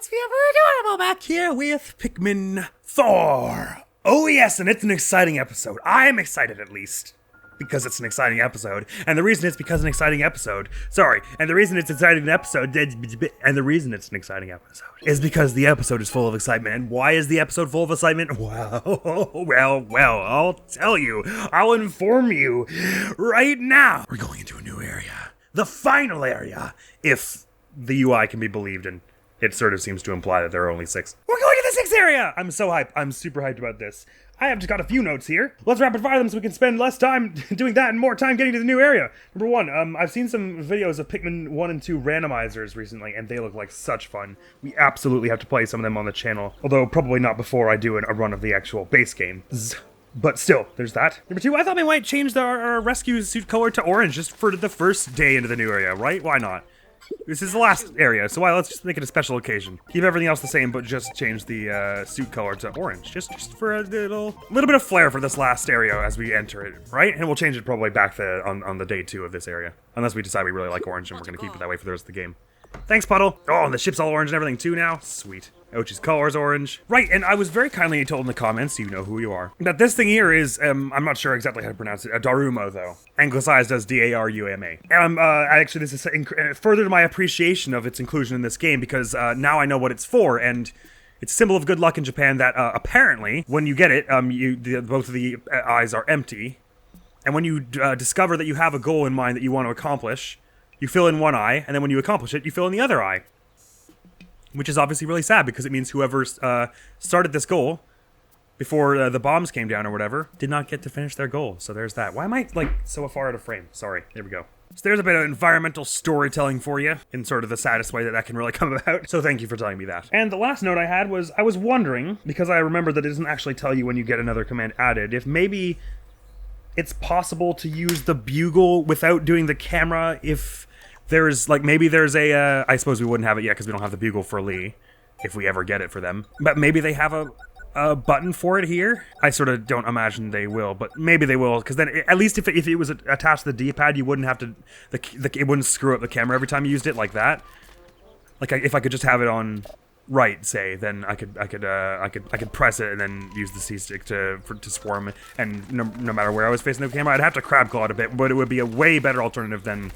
what's the ever adorable back here with Pikmin 4. Oh yes, and it's an exciting episode. I'm excited at least. Because it's an exciting episode. And the reason it's because an exciting episode. And the reason it's an exciting episode is because the episode is full of excitement. And why is the episode full of excitement? Well, I'll tell you. I'll inform you right now. We're going into a new area. The final area, if the UI can be believed, and it sort of seems to imply that there are only 6. We're going to the 6th area! I'm so hyped. I'm super hyped about this. I have just got a few notes here. Let's rapid fire them so we can spend less time doing that and more time getting to the new area. Number 1, I've seen some videos of Pikmin 1 and 2 randomizers recently, and they look like such fun. We absolutely have to play some of them on the channel, although probably not before I do a run of the actual base game. But still, there's that. Number 2, I thought we might change our rescue suit color to orange just for the first day into the new area, right? Why not? This is the last area, so let's just make it a special occasion. Keep everything else the same, but just change the suit color to orange. Just for a little bit of flair for this last area as we enter it, right? And we'll change it probably back on the day 2 of this area. Unless we decide we really like orange and we're going to keep it that way for the rest of the game. Thanks, Puddle. Oh, and the ship's all orange and everything too now. Sweet. Ochi's color's orange. Right, and I was very kindly told in the comments, so you know who you are, that this thing here is, I'm not sure exactly how to pronounce it, a Darumo, though. Anglicized as D-A-R-U-M-A. And actually, this is further to my appreciation of its inclusion in this game, because now I know what it's for, and it's a symbol of good luck in Japan that, apparently, when you get it, both of the eyes are empty, and when you discover that you have a goal in mind that you want to accomplish, you fill in one eye, and then when you accomplish it, you fill in the other eye. Which is obviously really sad, because it means whoever started this goal before the bombs came down or whatever did not get to finish their goal. So there's that. Why am I, so far out of frame? Sorry. There we go. So there's a bit of environmental storytelling for you, in sort of the saddest way that can really come about. So thank you for telling me that. And the last note I had was, I was wondering, because I remember that it doesn't actually tell you when you get another command added, if maybe it's possible to use the bugle without doing the camera if... There's, maybe there's a, I suppose we wouldn't have it yet because we don't have the bugle for Lee, if we ever get it for them. But maybe they have a button for it here? I sort of don't imagine they will, but maybe they will, because then, at least if it was attached to the D-pad, you wouldn't have to, it wouldn't screw up the camera every time you used it like that. If I could just have it on right, say, then I could press it and then use the C-stick to swarm, and no matter where I was facing the camera, I'd have to crab claw it a bit, but it would be a way better alternative than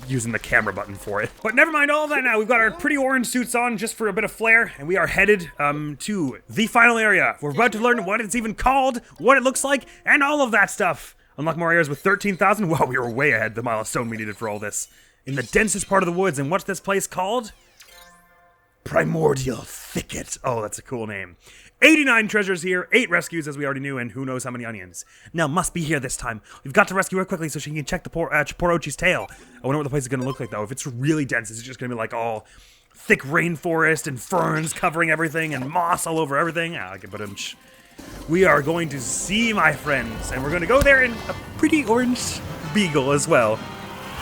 using the camera button for it. But never mind all that now. We've got our pretty orange suits on just for a bit of flair, and we are headed to the final area. We're about to learn what it's even called, what it looks like, and all of that stuff. Unlock more areas with 13,000. Wow, we were way ahead the milestone we needed for all this. In the densest part of the woods, and what's this place called? Primordial Thicket. Oh, that's a cool name. 89 treasures here, 8 rescues as we already knew, and who knows how many onions. Nell must be here this time. We've got to rescue her quickly so she can check the poor Ochi's tail. I wonder what the place is going to look like, though. If it's really dense, it's just going to be all thick rainforest and ferns covering everything and moss all over everything. We are going to see, my friends, and we're going to go there in a pretty orange beagle as well.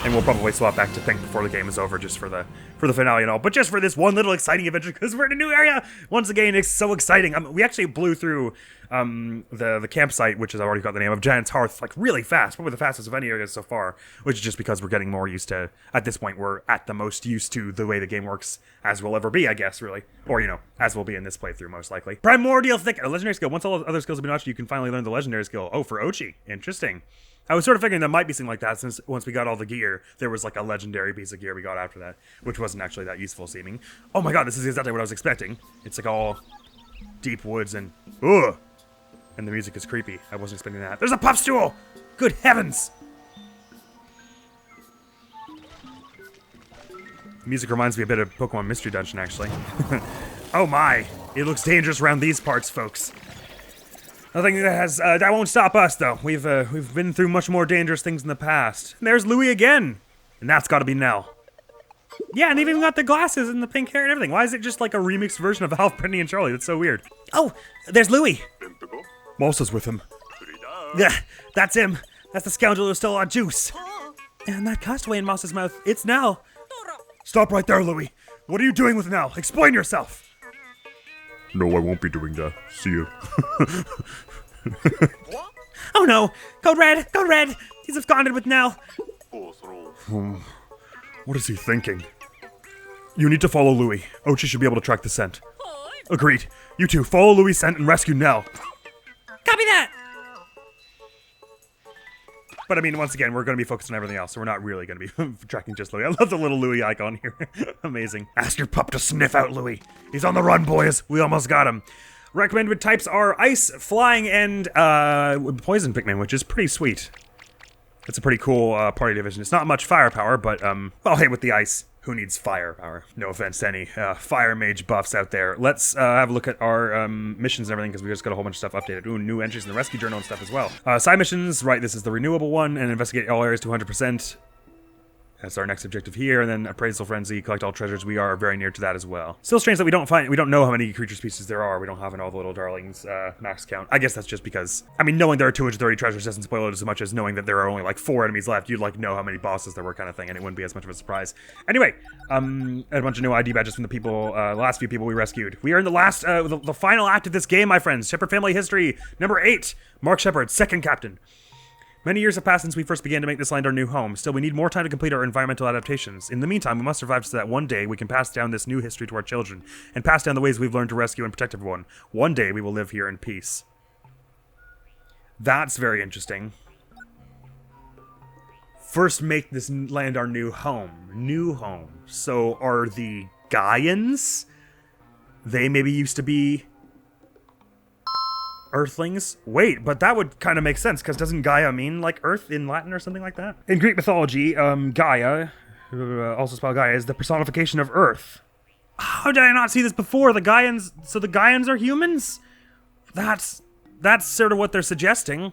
And we'll probably swap back to pink before the game is over, just for the finale and all. But just for this one little exciting adventure, because we're in a new area. Once again, it's so exciting. We actually blew through the campsite, which has already got the name of Giant's Hearth, really fast. Probably the fastest of any areas so far. Which is just because we're getting more used to, at this point, we're at the most used to the way the game works, as we'll ever be, I guess, really. Or, as we'll be in this playthrough, most likely. Primordial Thicket, a legendary skill. Once all the other skills have been notched, you can finally learn the legendary skill. Oh, for Ochi. Interesting. I was sort of figuring that might be something like that, since once we got all the gear, there was a legendary piece of gear we got after that, which wasn't actually that useful seeming. Oh my god, this is exactly what I was expecting. It's all deep woods and ugh, and the music is creepy. I wasn't expecting that. There's a puff stool! Good heavens! The music reminds me a bit of Pokemon Mystery Dungeon, actually. Oh my, it looks dangerous around these parts, folks. Nothing that won't stop us, though. We've been through much more dangerous things in the past. And there's Louie again, and that's got to be Nell. Yeah, and they've even got the glasses and the pink hair and everything. Why is it just a remixed version of Alf, Brittany, and Charlie? That's so weird. Oh, there's Louie. Mosa's with him. Yeah, that's him. That's the scoundrel who stole our juice. And that castaway in Mosa's mouth, it's Nell. Stop right there, Louie. What are you doing with Nell? Explain yourself. No, I won't be doing that. See you. Oh no! Code Red! Code Red! He's absconded with Nell! What is he thinking? You need to follow Louis. Ochi should be able to track the scent. Agreed. You two, follow Louis' scent and rescue Nell. Copy that! But I mean, once again, we're going to be focused on everything else, so we're not really going to be tracking just Louis. I love the little Louis icon here. Amazing. Ask your pup to sniff out Louis. He's on the run, boys. We almost got him. Recommended types are ice, flying, and poison Pikmin, which is pretty sweet. It's a pretty cool party division. It's not much firepower, but, well, hey, with the ice, who needs firepower? No offense to any fire mage buffs out there. Let's have a look at our missions and everything, because we just got a whole bunch of stuff updated. Ooh, new entries in the rescue journal and stuff as well. Side missions, right, this is the renewable one, and investigate all areas to 100%. That's our next objective here, and then appraisal frenzy, collect all treasures. We are very near to that as well. Still strange that we don't know how many creature species there are. We don't have in all the little darlings max count. I guess that's just because, I mean, knowing there are 230 treasures doesn't spoil it as much as knowing that there are only like 4 enemies left. You'd like know how many bosses there were, kind of thing, and it wouldn't be as much of a surprise. Anyway, a bunch of new ID badges from the people, last few people we rescued. We are in the last, the final act of this game, my friends. Shepherd family history, number 8. Mark Shepherd, second captain. Many years have passed since we first began to make this land our new home. Still, we need more time to complete our environmental adaptations. In the meantime, we must survive so that one day we can pass down this new history to our children, and pass down the ways we've learned to rescue and protect everyone. One day we will live here in peace. That's very interesting. First, make this land our new home. New home. So, are the Gaians? They maybe used to be Earthlings? Wait, but that would kind of make sense, because doesn't Gaia mean, like, Earth in Latin or something like that? In Greek mythology, Gaia, also spelled Gaia, is the personification of Earth. How did I not see this before? The Gaians, so the Gaians are humans? That's sort of what they're suggesting.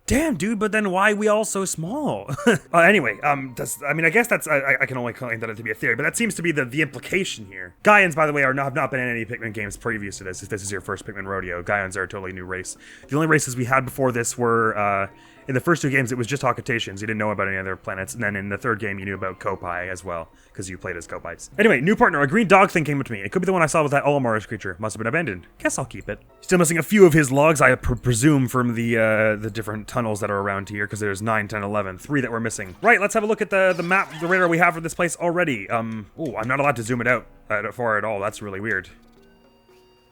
Damn, dude, but then why are we all so small? Anyway, I mean, I guess that's, I can only claim that to be a theory, but that seems to be the implication here. Gaians, by the way, have not been in any Pikmin games previous to this, if this is your first Pikmin rodeo. Gaians are a totally new race. The only races we had before this were, in the first 2 games, it was just Hakatations. You didn't know about any other planets, and then in the 3rd game, you knew about Kopai as well, because you played as Kopaites. Anyway, new partner, a green dog thing came up to me. It could be the one I saw with that Olimarish creature. Must have been abandoned. Guess I'll keep it. Still missing a few of his logs, I presume, from the different tunnels that are around here, because there's 9, 10, 11. 3 that we're missing. Right, let's have a look at the map, the radar we have for this place already. Oh, I'm not allowed to zoom it out far at all. That's really weird.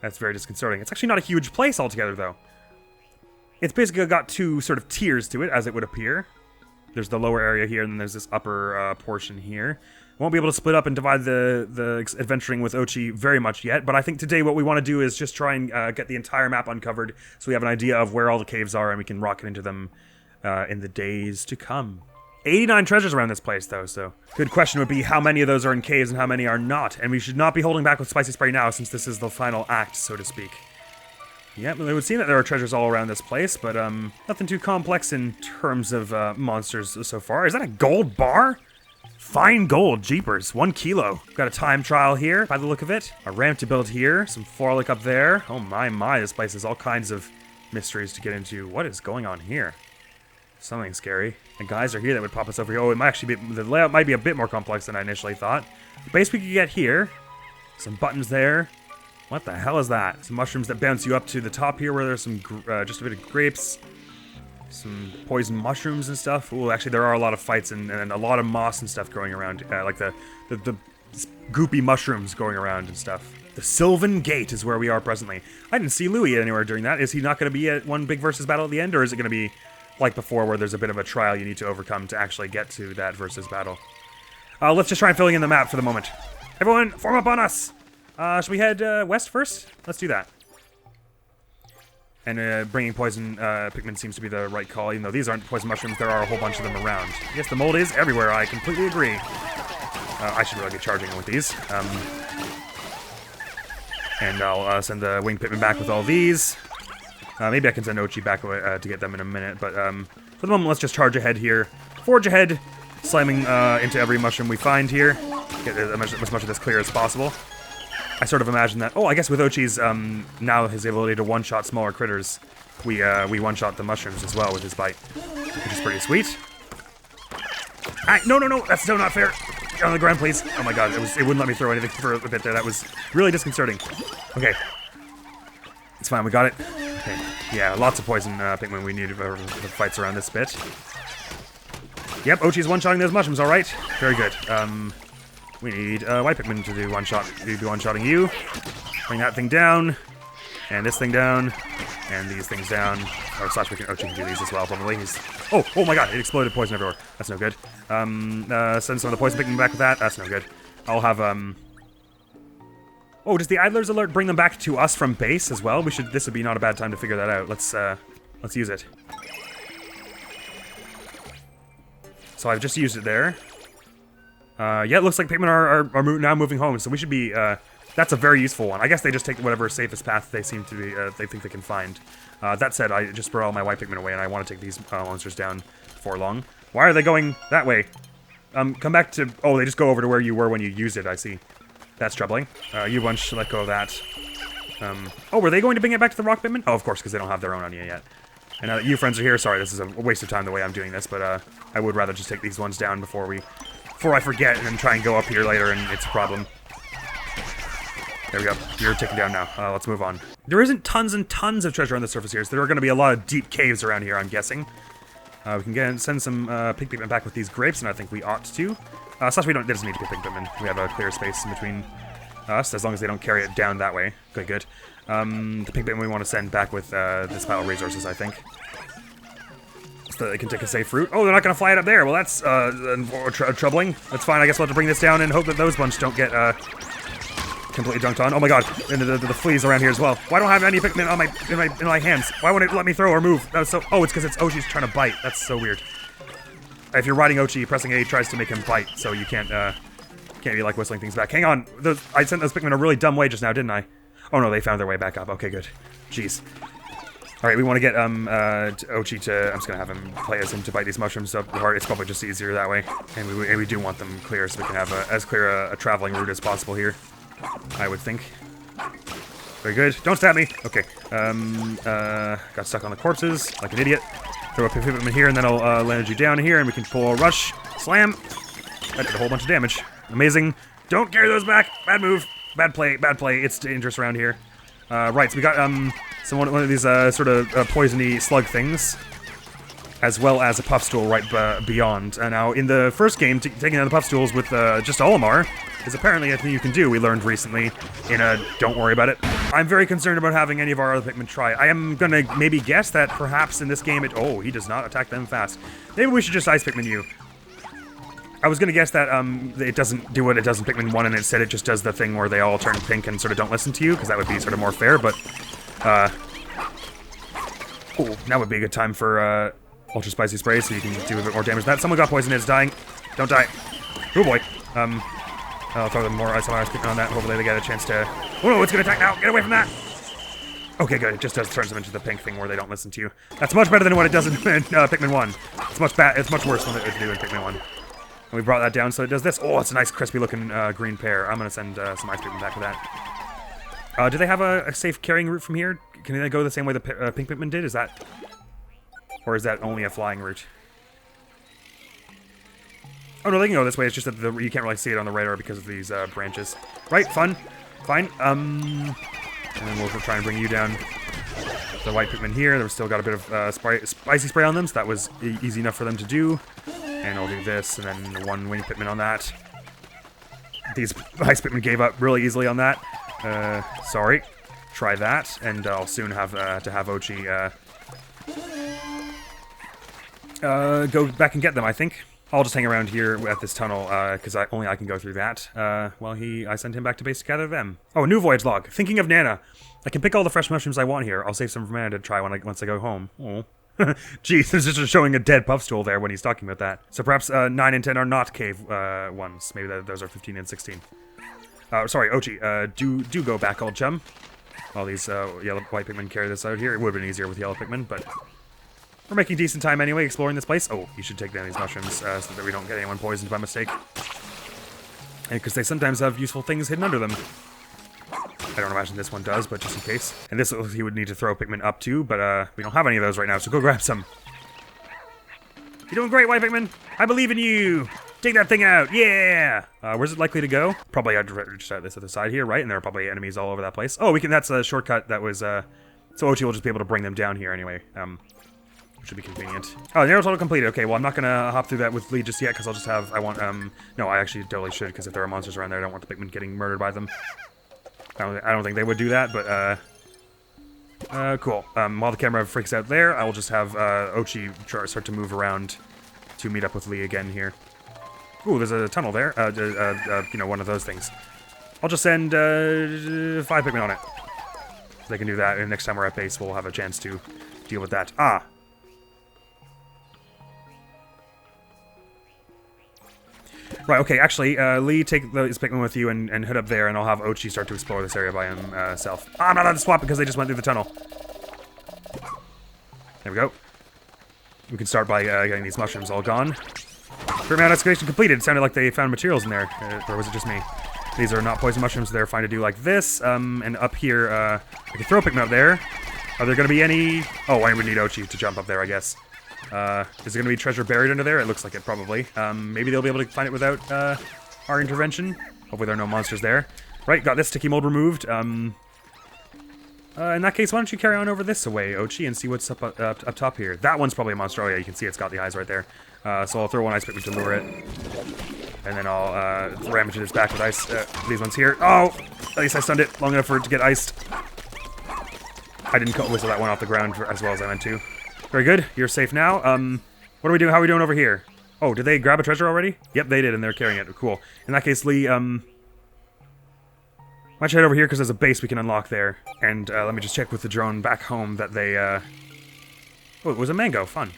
That's very disconcerting. It's actually not a huge place altogether, though. It's basically got 2 sort of tiers to it, as it would appear. There's the lower area here, and then there's this upper portion here. Won't be able to split up and divide the adventuring with Ochi very much yet, but I think today what we want to do is just try and get the entire map uncovered, so we have an idea of where all the caves are, and we can rocket into them in the days to come. 89 treasures around this place, though, so good question would be how many of those are in caves and how many are not, and we should not be holding back with Spicy Spray now, since this is the final act, so to speak. Yeah, it would seem that there are treasures all around this place, but nothing too complex in terms of monsters so far. Is that a gold bar? Fine gold, jeepers, 1 kilo. Got a time trial here, by the look of it. A ramp to build here, some Forlic up there. Oh my, this place has all kinds of mysteries to get into. What is going on here? Something scary. And guys are here that would pop us over here. Oh, it might actually be, the layout might be a bit more complex than I initially thought. The base we could get here. Some buttons there. What the hell is that? Some mushrooms that bounce you up to the top here where there's some, just a bit of grapes. Some poison mushrooms and stuff. Ooh, actually there are a lot of fights and a lot of moss and stuff growing around. Like the goopy mushrooms going around and stuff. The Sylvan Gate is where we are presently. I didn't see Louis anywhere during that. Is he not going to be at one big versus battle at the end? Or is it going to be like before where there's a bit of a trial you need to overcome to actually get to that versus battle? Let's just try and filling in the map for the moment. Everyone, form up on us! Should we head west first? Let's do that. And bringing poison Pikmin seems to be the right call, even though these aren't poison mushrooms, there are a whole bunch of them around. Yes, the mold is everywhere, I completely agree. I should really get charging with these. And I'll send the winged Pikmin back with all these. Maybe I can send Ochi back to get them in a minute, but for the moment, let's just charge ahead here. Forge ahead, slamming into every mushroom we find here. Get as much of this clear as possible. I sort of imagine that. Oh, I guess with Ochi's now his ability to one-shot smaller critters, we one-shot the mushrooms as well with his bite, which is pretty sweet. No, that's so not fair. Get on the ground, please. Oh my god, it wouldn't let me throw anything for a bit there. That was really disconcerting. Okay, it's fine. We got it. Okay, yeah, lots of poison Pikmin we need for the fights around this bit. Yep, Ochi's one-shotting those mushrooms, alright. Very good. We need white Pikmin to do one-shot. Do one-shotting you. Bring that thing down. And this thing down. And these things down. Oh, slash Ochi can do these as well, probably. Oh my god, it exploded poison everywhere. That's no good. Send some of the poison Pikmin back with that. That's no good. I'll have, Oh, does the Idler's alert bring them back to us from base as well? This would be not a bad time to figure that out. Let's use it. So I've just used it there. Yeah, it looks like Pikmin are now moving home, so we should be, that's a very useful one. I guess they just take whatever safest path they seem to be, they think they can find. That said, I just brought all my white Pikmin away, and I want to take these monsters down before long. Why are they going that way? Come back to, oh, they just go over to where you were when you used it, I see. That's troubling. You bunch, let go of that. Oh, were they going to bring it back to the rock Pikmin? Oh, of course, because they don't have their own on you yet. And now that you friends are here, sorry, this is a waste of time the way I'm doing this, but I would rather just take these ones down before I forget and then try and go up here later and it's a problem. There we go. You're taken down now. Let's move on. There isn't tons and tons of treasure on the surface here, so there are going to be a lot of deep caves around here, I'm guessing. We can send some pink Pikmin back with these grapes, and I think we ought to. Slash it doesn't need to be pink Pikmin. We have a clear space in between us, as long as they don't carry it down that way. Okay, good. The pink Pikmin we want to send back with this pile of resources, I think. So that they can take a safe route. Oh, they're not going to fly it up there. Well, that's troubling. That's fine. I guess we'll have to bring this down and hope that those bunch don't get completely dunked on. Oh my god, and the fleas around here as well. Why don't I have any Pikmin on in my hands? Why won't it let me throw or move? That was so. Oh, it's because it's Ochi's trying to bite. That's so weird. If you're riding Ochi, pressing A tries to make him bite, so you can't be like whistling things back. Hang on, I sent those Pikmin a really dumb way just now, didn't I? Oh no, they found their way back up. Okay, good. Jeez. All right, we want to get Ochi to. I'm just gonna have him play as him to bite these mushrooms up hard. It's probably just easier that way, and we do want them clear so we can have as clear a traveling route as possible here. I would think. Very good. Don't stab me. Okay. Got stuck on the corpses like an idiot. Throw a Pikmin here, and then I'll land you down here, and we can pull a rush. Slam. That did a whole bunch of damage. Amazing. Don't carry those back. Bad move. Bad play. Bad play. It's dangerous around here. Right. So we got one of these sort of poisony slug things, as well as a puff stool right beyond. Now, in the first game, taking down the puff stools with just Olimar is apparently a thing you can do. We learned recently in a Don't Worry About It. I'm very concerned about having any of our other Pikmin try. I am going to maybe guess that perhaps in this game oh, he does not attack them fast. Maybe we should just Ice Pikmin you. I was going to guess that it doesn't do what it does in Pikmin 1, and instead it just does the thing where they all turn pink and sort of don't listen to you, because that would be sort of more fair, but oh, now would be a good time for Ultra Spicy Spray, so you can do a bit more damage than that. Someone got poisoned, it's dying. Don't die. Oh boy. I'll throw them more Ice Pikmin on that, hopefully they get a chance to... Oh no, it's gonna attack now! Get away from that! Okay, good. It just turns them into the pink thing where they don't listen to you. That's much better than what it does in Pikmin 1. It's much worse than it do in Pikmin 1. And we brought that down so it does this. Oh, it's a nice crispy looking green pear. I'm gonna send some Ice Pikmin back with that. Do they have a safe carrying route from here? Can they go the same way the pink Pikmin did? Is that... Or is that only a flying route? Oh no, they can go this way. It's just that you can't really see it on the radar because of these branches. Right, fine. And then we'll try and bring you down. The white Pikmin here. They've still got a bit of spicy spray on them, so that was easy enough for them to do. And I'll do this, and then one wing Pikmin on that. These ice Pikmin gave up really easily on that. Sorry. Try that, and I'll soon have to have Ochi go back and get them, I think. I'll just hang around here at this tunnel, because only I can go through that, while I send him back to base to gather them. Oh, a new voyage log. Thinking of Nana. I can pick all the fresh mushrooms I want here. I'll save some for Nana to try once I go home. Oh. Jeez, there's just showing a dead puff stool there when he's talking about that. So perhaps 9 and 10 are not cave ones. Maybe those are 15 and 16. Sorry, Ochi, do go back, old chum. All these white Pikmin carry this out here. It would have been easier with yellow Pikmin, but... We're making decent time anyway, exploring this place. Oh, you should take down these mushrooms so that we don't get anyone poisoned by mistake. And because they sometimes have useful things hidden under them. I don't imagine this one does, but just in case. And this he would need to throw Pikmin up to, but we don't have any of those right now, so go grab some. You're doing great, white Pikmin. I believe in you. Take that thing out. Yeah. Where's it likely to go? Probably I'd just out this other side here, right? And there are probably enemies all over that place. Oh, that's a shortcut that was, so Ochi will just be able to bring them down here anyway. which would be convenient. Oh, narrow total completed. Okay, well, I'm not gonna hop through that with Lee just yet, because I'll just have, no, I actually totally should, because if there are monsters around there, I don't want the Pikmin getting murdered by them. I don't think they would do that, but, cool. While the camera freaks out there, I will just have, Ochi start to move around to meet up with Lee again here. Ooh, there's a tunnel there, you know, one of those things. I'll just send, 5 Pikmin on it. They can do that, and next time we're at base, we'll have a chance to deal with that. Ah! Right, okay, actually, Lee, take those Pikmin with you and head up there, and I'll have Ochi start to explore this area by himself. I'm not allowed to swap because they just went through the tunnel. There we go. We can start by getting these mushrooms all gone. Amount excavation completed. It sounded like they found materials in there, or was it just me? These are not poison mushrooms, they're fine to do like this. And up here, I can throw a Pikmin up there. Are there gonna be any... Oh, I would need Ochi to jump up there, I guess. Is there gonna be treasure buried under there? It looks like it, probably. Maybe they'll be able to find it without our intervention. Hopefully there are no monsters there. Right, got this sticky mold removed. In that case, why don't you carry on over this way, Ochi, and see what's up top here. That one's probably a monster. Oh yeah, you can see it's got the eyes right there. So I'll throw one ice Pikmin to lure it. And then I'll ram into its back with ice. These ones here. Oh! At least I stunned it long enough for it to get iced. I didn't whistle that one off the ground as well as I meant to. Very good. You're safe now. What are we doing? How are we doing over here? Oh, did they grab a treasure already? Yep, they did, and they're carrying it. Cool. In that case, Lee, why don't you head over here, because there's a base we can unlock there. And let me just check with the drone back home that they, Oh, it was a mango. Fun.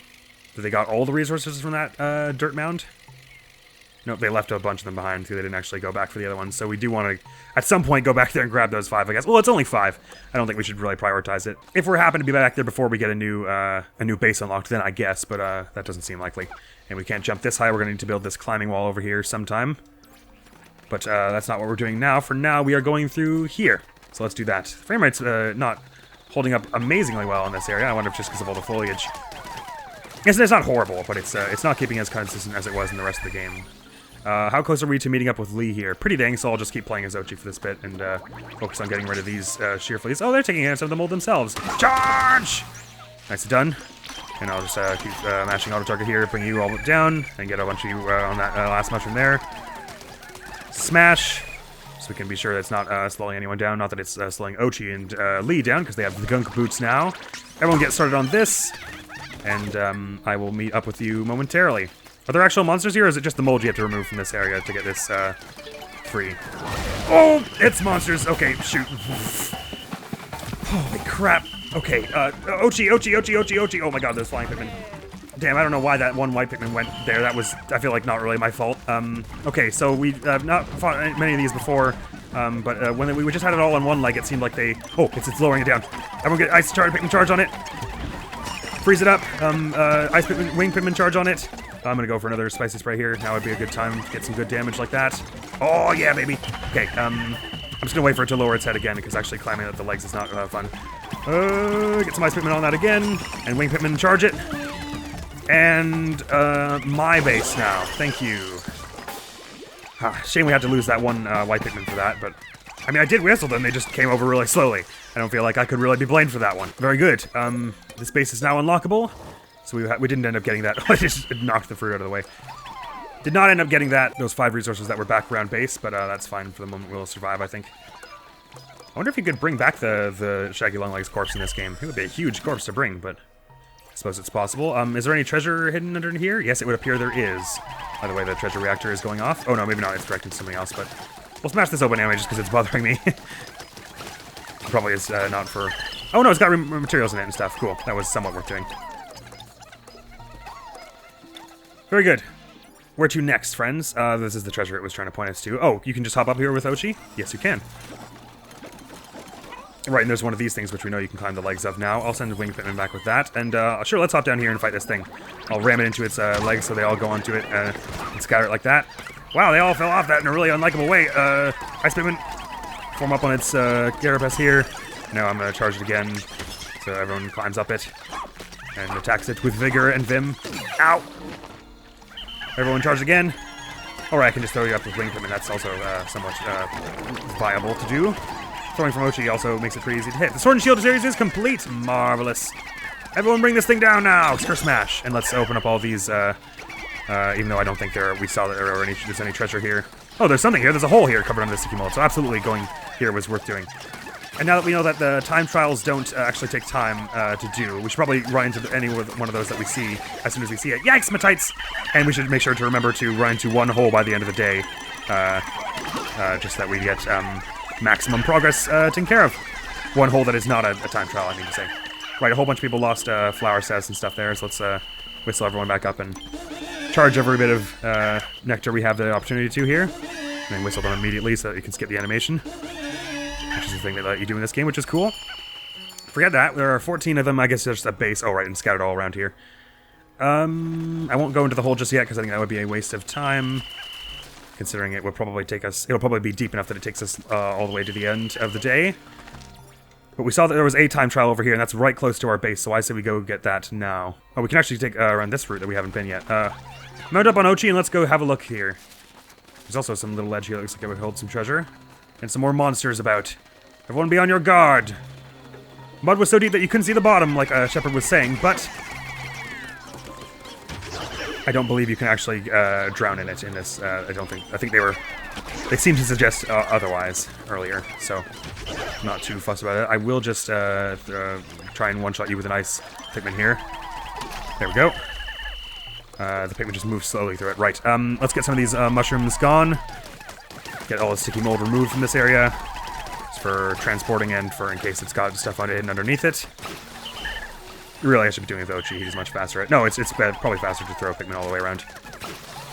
Did they got all the resources from that dirt mound? Nope, they left a bunch of them behind, so they didn't actually go back for the other ones. So we do want to, at some point, go back there and grab those 5, I guess. Well, it's only 5. I don't think we should really prioritize it. If we're happen to be back there before we get a new base unlocked, then I guess, but that doesn't seem likely. And we can't jump this high. We're going to need to build this climbing wall over here sometime. But that's not what we're doing now. For now, we are going through here. So let's do that. Frame rate's not holding up amazingly well in this area. I wonder if just because of all the foliage. Yes, it's not horrible, but it's not keeping as consistent as it was in the rest of the game. How close are we to meeting up with Lee here? Pretty dang, so I'll just keep playing as Ochi for this bit and focus on getting rid of these sheer fleas. Oh, they're taking some of the mold themselves. Charge! Nicely done. And I'll just keep mashing auto target here, bring you all down, and get a bunch of you on that last mushroom there. Smash! So we can be sure that it's not slowing anyone down. Not that it's slowing Ochi and Lee down, because they have the gunk boots now. Everyone get started on this, and I will meet up with you momentarily. Are there actual monsters here, or is it just the mold you have to remove from this area to get this free? Oh, it's monsters. Okay, shoot. Holy crap. Okay, Ochi. Oh my god, those flying Pikmin. Damn, I don't know why that one white Pikmin went there. That was, I feel like, not really my fault. Okay, so we have not fought many of these before, but when we just had it all on one leg, it seemed like they... Oh, it's lowering it down. Everyone get ice charge, Pikmin charge on it. Freeze it up. Ice Pikmin, wing Pikmin charge on it. I'm gonna go for another spicy spray here. Now would be a good time to get some good damage like that. Oh, yeah, baby. Okay, I'm just gonna wait for it to lower its head again, because actually climbing up the legs is not fun. Get some ice Pikmin on that again, and wing Pikmin charge it. And, my base now. Thank you. Shame we had to lose that one white Pikmin for that, but... I mean, I did whistle them, they just came over really slowly. I don't feel like I could really be blamed for that one. Very good. This base is now unlockable. So we didn't end up getting that. I just knocked the fruit out of the way. Did not end up getting those 5 resources that were back around base, but that's fine for the moment. We'll survive, I think. I wonder if you could bring back the Shaggy Longlegs corpse in this game. It would be a huge corpse to bring, but I suppose it's possible. Is there any treasure hidden under here? Yes, it would appear there is. By the way, the treasure reactor is going off. Oh no, maybe not. It's directed to something else, but we'll smash this open anyway just because it's bothering me. Probably is not for... Oh no, it's got materials in it and stuff. Cool. That was somewhat worth doing. Very good. Where to next, friends? This is the treasure it was trying to point us to. Oh, you can just hop up here with Ochi? Yes, you can. Right, and there's one of these things which we know you can climb the legs of now. I'll send Wing Pikmin back with that. And, sure, let's hop down here and fight this thing. I'll ram it into its legs so they all go onto it and scatter it like that. Wow, they all fell off that in a really unlikable way. Ice Pikmin, form up on its carapace here. Now I'm going to charge it again so everyone climbs up it and attacks it with vigor and vim. Ow! Everyone charge again. Alright, I can just throw you up with Wing Pikmin. That's also somewhat viable to do. Throwing from Ochi also makes it pretty easy to hit. The Sword and Shield series is complete. Marvelous. Everyone bring this thing down now! Stir Smash! And let's open up all these, even though I don't think we saw that there's any treasure here. Oh, there's something here. There's a hole here covered under the sticky mold, so absolutely going here was worth doing. And now that we know that the time trials don't actually take time to do, we should probably run into any one of those that we see as soon as we see it. Yikes, Matites! And we should make sure to remember to run into one hole by the end of the day, just that we get maximum progress taken care of. One hole that is not a time trial, I mean to say. Right, a whole bunch of people lost flower sets and stuff there, so let's whistle everyone back up and charge every bit of nectar we have the opportunity to here. And then whistle them immediately so that you can skip the animation. Which is the thing they let you do in this game, which is cool. Forget that, there are 14 of them, I guess there's a base. Oh, right, and scattered all around here. I won't go into the hole just yet, because I think that would be a waste of time. Considering it will probably take us, it'll probably be deep enough that it takes us all the way to the end of the day. But we saw that there was a time trial over here, and that's right close to our base, so I say we go get that now. Oh, we can actually take around this route that we haven't been yet. Mount up on Ochi and let's go have a look here. There's also some little ledge here that looks like it would hold some treasure. And some more monsters about. Everyone be on your guard. Mud was so deep that you couldn't see the bottom, like Shepard was saying, but I don't believe you can actually drown in it in this. I think they seemed to suggest otherwise earlier, so I'm not too fussed about it. I will just try and one-shot you with an ice Pikmin here. There we go. The Pikmin just moves slowly through it. Right, let's get some of these mushrooms gone. Get all the sticky mold removed from this area. It's for transporting and for in case it's got stuff hidden underneath it. Really, I should be doing it with Ochi. He's much faster. No, it's probably faster to throw Pikmin all the way around.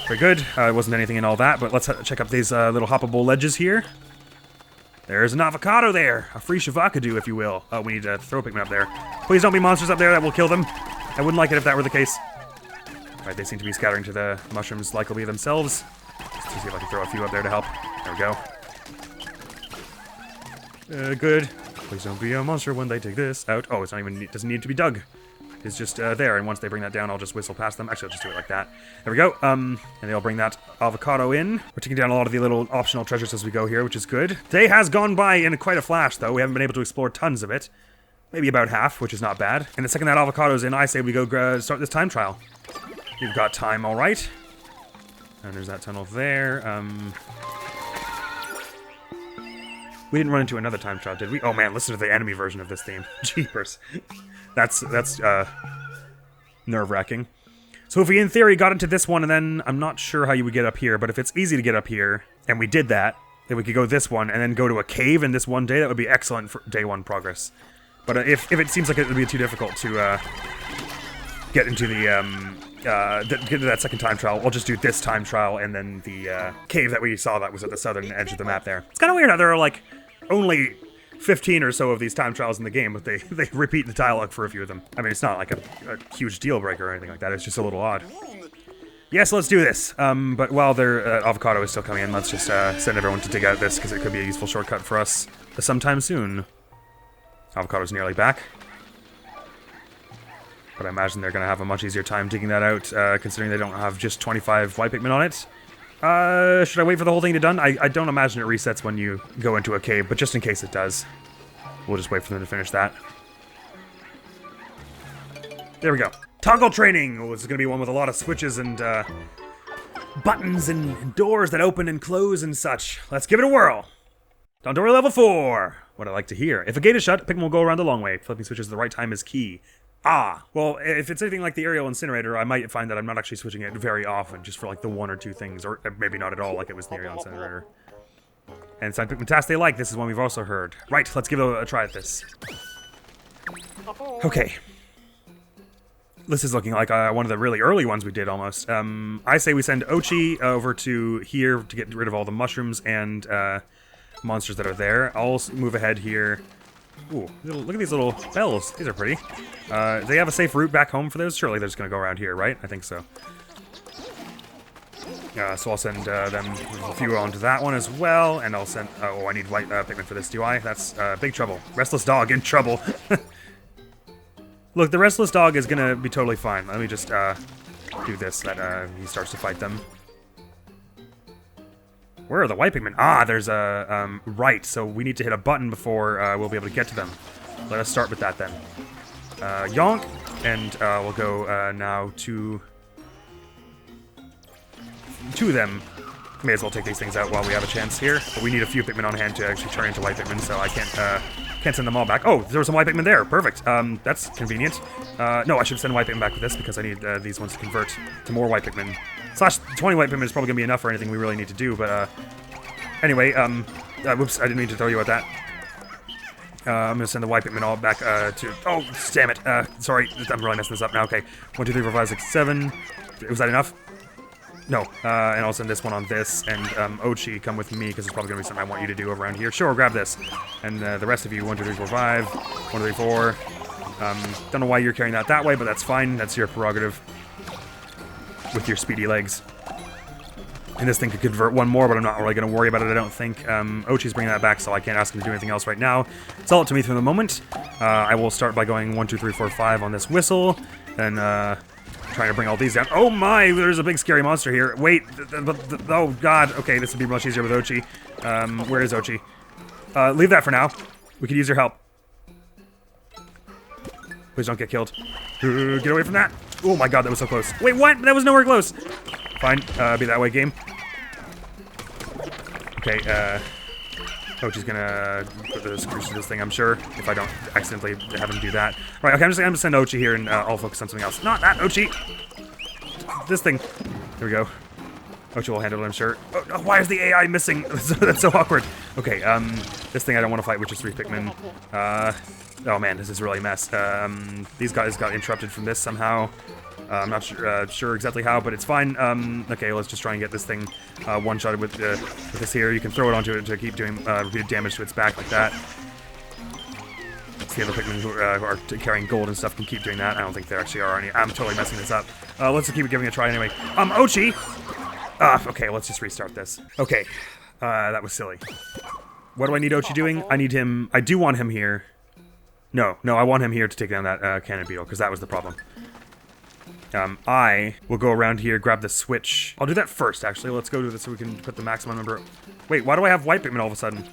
Very good. Wasn't anything in all that, but let's check up these little hoppable ledges here. There's an avocado there. A free shavakadu, if you will. Oh, we need to throw Pikmin up there. Please don't be monsters up there. That will kill them. I wouldn't like it if that were the case. Alright, they seem to be scattering to the mushrooms likely themselves. Let's see if I can throw a few up there to help. There we go. Good. Please don't be a monster when they take this out. Oh, it's not even, it doesn't need to be dug. It's just there, and once they bring that down, I'll just whistle past them. Actually, I'll just do it like that. There we go. And they'll bring that avocado in. We're taking down a lot of the little optional treasures as we go here, which is good. Day has gone by in quite a flash, though. We haven't been able to explore tons of it. Maybe about half, which is not bad. And the second that avocado's in, I say we go start this time trial. You've got time, all right. And there's that tunnel there. We didn't run into another time trial, did we? Oh man, listen to the enemy version of this theme. Jeepers. That's nerve-wracking. So if we, in theory, got into this one, and then I'm not sure how you would get up here, but if it's easy to get up here, and we did that, then we could go this one, and then go to a cave in this one day, that would be excellent for day one progress. But if it seems like it would be too difficult to get into the get to that second time trial, we'll just do this time trial and then the cave that we saw that was at the southern edge of the map there. It's kind of weird how there are like only 15 or so of these time trials in the game, but they repeat the dialogue for a few of them. I mean, it's not like a huge deal breaker or anything like that, it's just a little odd. Yes, let's do this. But while their avocado is still coming in, let's just send everyone to dig out this, because it could be a useful shortcut for us sometime soon. Avocado's nearly back. But I imagine they're going to have a much easier time digging that out, considering they don't have just 25 white Pikmin on it. Should I wait for the whole thing to be done? I don't imagine it resets when you go into a cave, but just in case it does, we'll just wait for them to finish that. There we go. Toggle training! Oh, this is going to be one with a lot of switches and buttons and doors that open and close and such. Let's give it a whirl! Dondory level 4! What I like to hear. If a gate is shut, Pikmin will go around the long way. Flipping switches at the right time is key. Ah, well, if it's anything like the aerial incinerator, I might find that I'm not actually switching it very often, just for like the one or two things, or maybe not at all like it was in the aerial incinerator. And some Pikmin tasks they like, this is one we've also heard. Right, let's give a try at this. Okay. This is looking like one of the really early ones we did, almost. I say we send Ochi over to here to get rid of all the mushrooms and monsters that are there. I'll move ahead here. Ooh, look at these little bells. These are pretty. They have a safe route back home for those? Surely they're just going to go around here, right? I think so. So I'll send them a few onto that one as well, and I'll send... oh, I need white Pikmin for this, do I? That's big trouble. Restless dog in trouble. Look, the restless dog is going to be totally fine. Let me just do this, that he starts to fight them. Where are the white Pikmin? Ah, there's a, right, so we need to hit a button before we'll be able to get to them. Let us start with that then. Yonk! And we'll go now to them. May as well take these things out while we have a chance here. But we need a few Pikmin on hand to actually turn into white Pikmin, so I can't send them all back. Oh, there was some white Pikmin there. Perfect. That's convenient. No, I should send white Pikmin back with this because I need these ones to convert to more white Pikmin. Slash 20 white Pikmin is probably going to be enough for anything we really need to do, but anyway, whoops, I didn't mean to tell you about that. I'm going to send the white Pikmin all back to... Oh, damn it. Sorry, I'm really messing this up now. Okay, 1, 2, 3, 4, 5, 6, 7. Was that enough? No, and I'll send this one on this, and Ochi, come with me, because it's probably going to be something I want you to do around here. Sure, grab this. And the rest of you, 1, 2, 3, 4, 5, 1, 2, 3, 4. Don't know why you're carrying that way, but that's fine. That's your prerogative. With your speedy legs. And this thing could convert one more, but I'm not really going to worry about it, I don't think. Ochi's bringing that back, so I can't ask him to do anything else right now. It's all up to me for the moment. I will start by going 1, 2, 3, 4, 5 on this whistle, then trying to bring all these down. Oh my, there's a big scary monster here. Wait, oh god, okay, this would be much easier with Ochi. Where is Ochi? Leave that for now. We could use your help. Please don't get killed. Get away from that. Oh my god, that was so close. Wait, what? That was nowhere close. Fine, be that way, game. Okay, Ochi's gonna put the screws to this thing, I'm sure, if I don't accidentally have him do that. Right, okay, I'm just gonna send Ochi here, and I'll focus on something else. Not that, Ochi! This thing. There we go. Ochi will handle it, I'm sure. Oh, why is the AI missing? That's so awkward. Okay, this thing I don't want to fight, which is 3 Pikmin. Oh man, this is really a mess. These guys got interrupted from this somehow. I'm not sure exactly how, but it's fine. Okay, let's just try and get this thing one-shotted with this here. You can throw it onto it to keep doing repeated damage to its back like that. The other Pikmin who are carrying gold and stuff can keep doing that. I don't think there actually are any. I'm totally messing this up. Let's just keep giving it a try anyway. Ochi! Okay, let's just restart this. Okay, that was silly. What do I need Ochi doing? I need him... I do want him here. No, I want him here to take down that cannon beetle, because that was the problem. I will go around here, grab the switch. I'll do that first, actually. Let's go do this so we can put the maximum number... Wait, why do I have white Pikmin all of a sudden?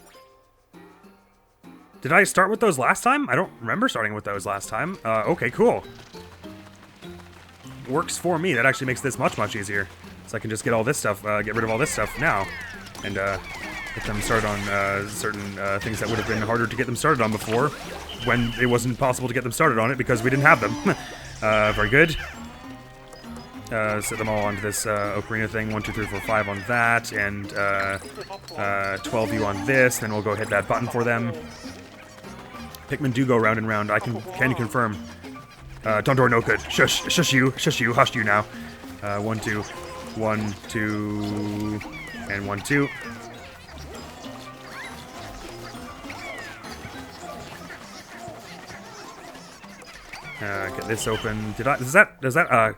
Did I start with those last time? I don't remember starting with those last time. Okay, cool. Works for me. That actually makes this much, much easier. So I can just get all this stuff, get rid of all this stuff now. And, get them started on, certain, things that would have been harder to get them started on before. When it wasn't possible to get them started on it because we didn't have them. Very good. Set them all onto this ocarina thing. 1, 2, 3, 4, 5 on that, and 12U on this. Then we'll go hit that button for them. Pikmin do go round and round. Can you confirm? Don't door no good. Shush you, hush you now. 1, 2, 1, 2, and 1, 2. Get this open. Does that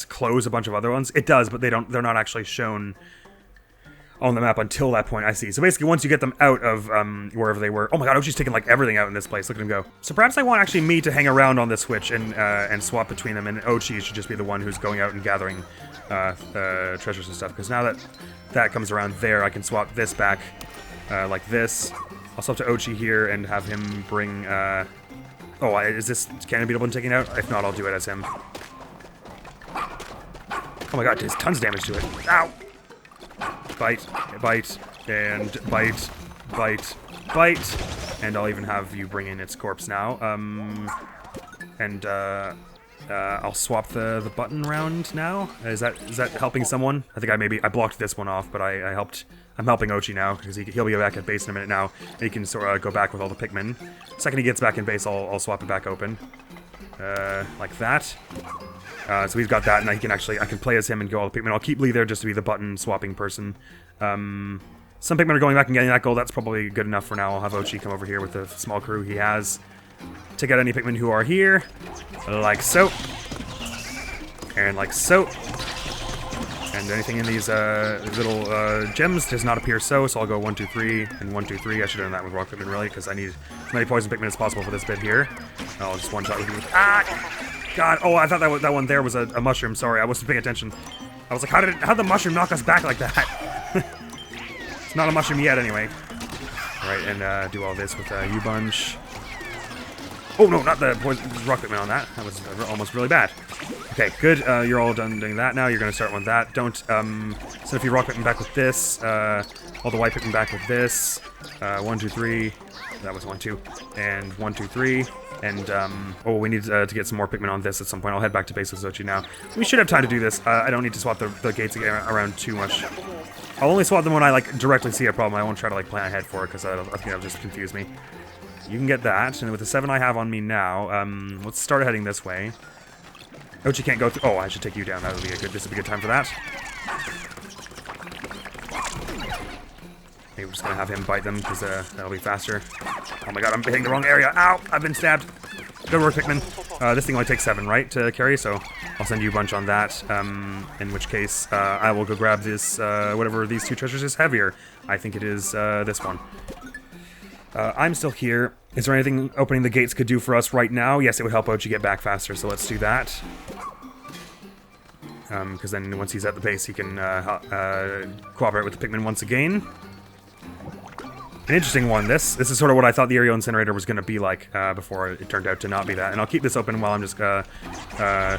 close a bunch of other ones? It does, but they're not actually shown on the map until that point, I see. So basically, once you get them out of wherever they were... Oh my god, Ochi's taking like everything out in this place. Look at him go. So perhaps I want actually me to hang around on this switch and swap between them, and Ochi should just be the one who's going out and gathering treasures and stuff. Because now that that comes around there, I can swap this back like this. I'll swap to Ochi here and have him bring... Oh, is this cannon beetle been taken out? If not, I'll do it as him. Oh my god, there's tons of damage to it. Ow! Bite, bite, and bite, bite, bite. And I'll even have you bring in its corpse now. I'll swap the button around now. Is that helping someone? I think I blocked this one off, but I helped. I'm helping Ochi now, because he'll be back at base in a minute now. And he can sort of go back with all the Pikmin. The second he gets back in base, I'll swap it back open. Like that. So he's got that, and I can play as him and go all the Pikmin. I'll keep Lee there just to be the button swapping person. Some Pikmin are going back and getting that gold. That's probably good enough for now. I'll have Ochi come over here with the small crew he has. Take out any Pikmin who are here. Like so. And like so. And anything in these little gems does not appear so I'll go 1, 2, 3, and 1, 2, 3. I should have done that with rock Pikmin, really, because I need as many poison Pikmin as possible for this bit here. I'll just one-shot with you. Ah! God, oh, I thought that one there was a mushroom. Sorry, I wasn't paying attention. I was like, how'd the mushroom knock us back like that? It's not a mushroom yet, anyway. All right, and do all this with U-Bunch. Oh no, not the poison rock Pikmin on that. That was almost really bad. Okay, good. You're all done doing that now. You're going to start with that. Don't, so if you rock Pikmin back with this, all the white Pikmin back with this. 1, 2, 3. That was 1, 2. And 1, 2, 3. And, oh, we need to get some more Pikmin on this at some point. I'll head back to base with Xochi now. We should have time to do this. I don't need to swap the gates around too much. I'll only swap them when I, like, directly see a problem. I won't try to, like, plan ahead for it, because I think that'll just confuse me. You can get that, and with the 7 I have on me now, let's start heading this way. Ochi can't go through. Oh, I should take you down. That would be a good. This would be a good time for that. Maybe we're just gonna have him bite them because that'll be faster. Oh my god, I'm hitting the wrong area. Ow! I've been stabbed. Good work, Pikmin. This thing only takes 7, right, to carry, so I'll send you a bunch on that. In which case, I will go grab this, whatever these 2 treasures is heavier. I think it is this one. I'm still here. Is there anything opening the gates could do for us right now? Yes, it would help Ochi get back faster, so let's do that. Because then once he's at the base, he can cooperate with the Pikmin once again. An interesting one. This is sort of what I thought the aerial incinerator was going to be like before it turned out to not be that. And I'll keep this open while I'm just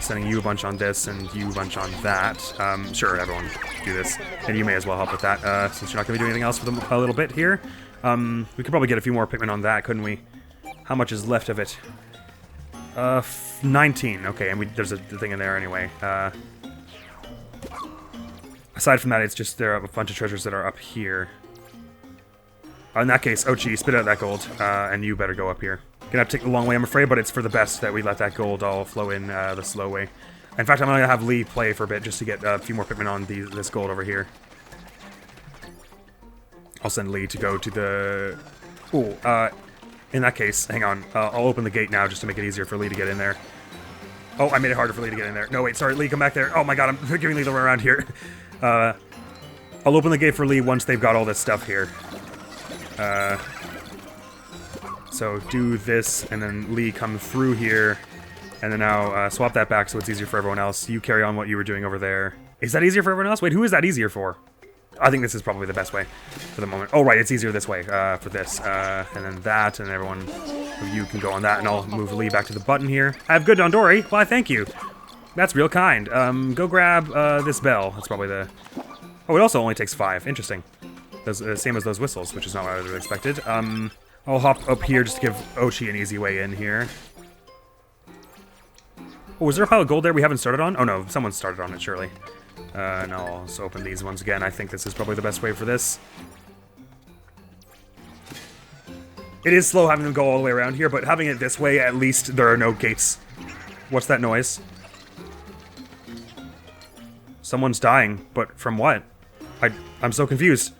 sending you a bunch on this and you a bunch on that. Sure, everyone do this. And you may as well help with that since you're not going to be doing anything else for them a little bit here. We could probably get a few more Pikmin on that, couldn't we? How much is left of it? 19. Okay, and there's a thing in there anyway. Aside from that, it's just there are a bunch of treasures that are up here. In that case, Ochi, spit out that gold, and you better go up here. Gonna have to take the long way, I'm afraid, but it's for the best that we let that gold all flow in the slow way. In fact, I'm gonna have Lee play for a bit just to get a few more Pikmin on this gold over here. I'll send Lee to go to the... Ooh, in that case, hang on. I'll open the gate now just to make it easier for Lee to get in there. Oh, I made it harder for Lee to get in there. No, wait, sorry, Lee, come back there. Oh my god, I'm giving Lee the way around here. I'll open the gate for Lee once they've got all this stuff here. So do this, and then Lee come through here, and then now swap that back so it's easier for everyone else. You carry on what you were doing over there. Is that easier for everyone else? Wait, who is that easier for? I think this is probably the best way for the moment. Oh, right, it's easier this way for this. And then that, and everyone of you can go on that, and I'll move Lee back to the button here. I have good Dondori. Why, thank you. That's real kind. Go grab this bell. That's probably the... Oh, it also only takes 5. Interesting. Same as those whistles, which is not what I would have expected. I'll hop up here just to give Ochi an easy way in here. Oh, was there a pile of gold there we haven't started on? Oh no, someone started on it, surely. And I'll also open these ones again. I think this is probably the best way for this. It is slow having them go all the way around here, but having it this way, at least there are no gates. What's that noise? Someone's dying, but from what? I'm so confused.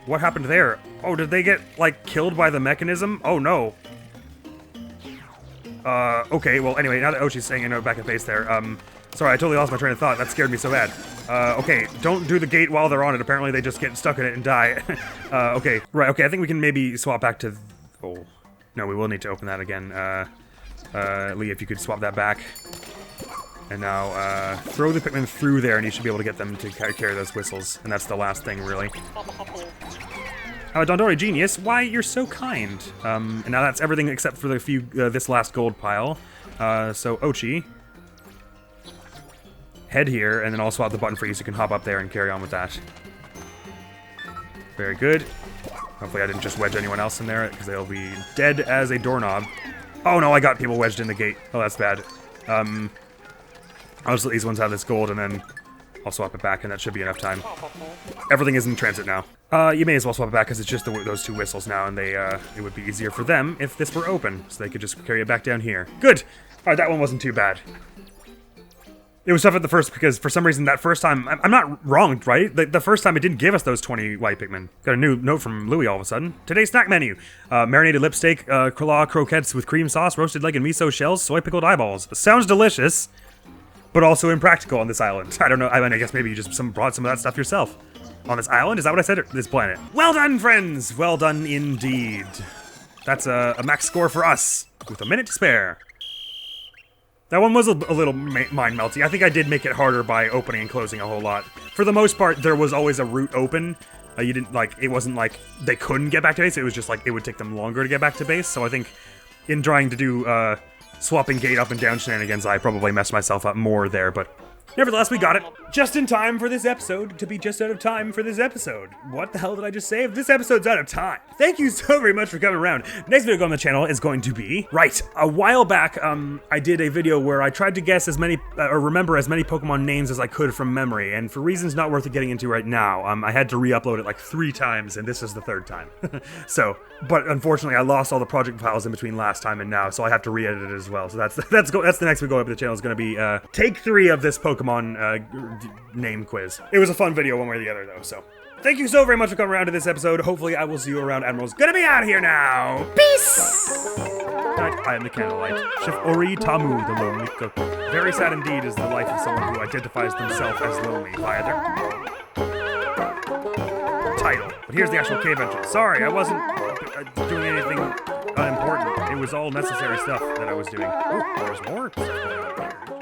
What happened there? Oh, did they get, like, killed by the mechanism? Oh, no. Okay, well, anyway, now that Ochi's saying, back at base there, sorry, I totally lost my train of thought. That scared me so bad. Okay, don't do the gate while they're on it. Apparently they just get stuck in it and die. Okay, right, okay, I think we can maybe swap back to... Oh, no, we will need to open that again. Lee, if you could swap that back. And now, throw the Pikmin through there, and you should be able to get them to carry those whistles. And that's the last thing, really. Dondori Genius, why, you're so kind. And now that's everything except for the few, this last gold pile. So, Ochi. Head here, and then I'll swap the button for you so you can hop up there and carry on with that. Very good. Hopefully I didn't just wedge anyone else in there, because they'll be dead as a doorknob. Oh no, I got people wedged in the gate. Oh, that's bad. I'll just let these ones have this gold, and then I'll swap it back, and that should be enough time. Everything is in transit now. You may as well swap it back, because it's just those 2 whistles now, and it would be easier for them if this were open, so they could just carry it back down here. Good! Alright, that one wasn't too bad. It was tough at the first, because for some reason that first time... I'm not wrong, right? The first time it didn't give us those 20 white Pikmin. Got a new note from Louie all of a sudden. Today's snack menu. Marinated lip steak, claw croquettes with cream sauce, roasted leg and miso shells, soy pickled eyeballs. Sounds delicious. But also impractical on this island. I don't know, I guess maybe you just brought some of that stuff yourself. On this island? Is that what I said? Or this planet? Well done, friends! Well done indeed. That's a max score for us, with a minute to spare. That one was a little mind melty. I think I did make it harder by opening and closing a whole lot. For the most part, there was always a route open, You didn't, like, it wasn't like they couldn't get back to base, it was just like it would take them longer to get back to base, so I think in trying to do, swapping gate up and down shenanigans, I probably messed myself up more there, but nevertheless, we got it. Just in time for this episode to be just out of time for this episode. What the hell did I just say? This episode's out of time. Thank you so very much for coming around. Next video on the channel is going to be... Right, a while back, I did a video where I tried to guess as many, or remember as many Pokemon names as I could from memory, and for reasons not worth getting into right now, I had to re-upload it like 3 times, and this is the 3rd time. So, but unfortunately, I lost all the project files in between last time and now, so I have to re-edit it as well. So that's the next video up the channel is going to be, take 3 of this Pokemon name quiz. It was a fun video one way or the other though, so. Thank you so very much for coming around to this episode. Hopefully I will see you around. Admiral's gonna be out of here now. Peace! I am the Candlelight. Chef Ori Tamu, the Lonely Cook. Very sad indeed is the life of someone who identifies themselves as lonely via their title. But here's the actual cave entrance. Sorry, I wasn't doing anything unimportant. It was all necessary stuff that I was doing. Ooh, there's more stuff going on here.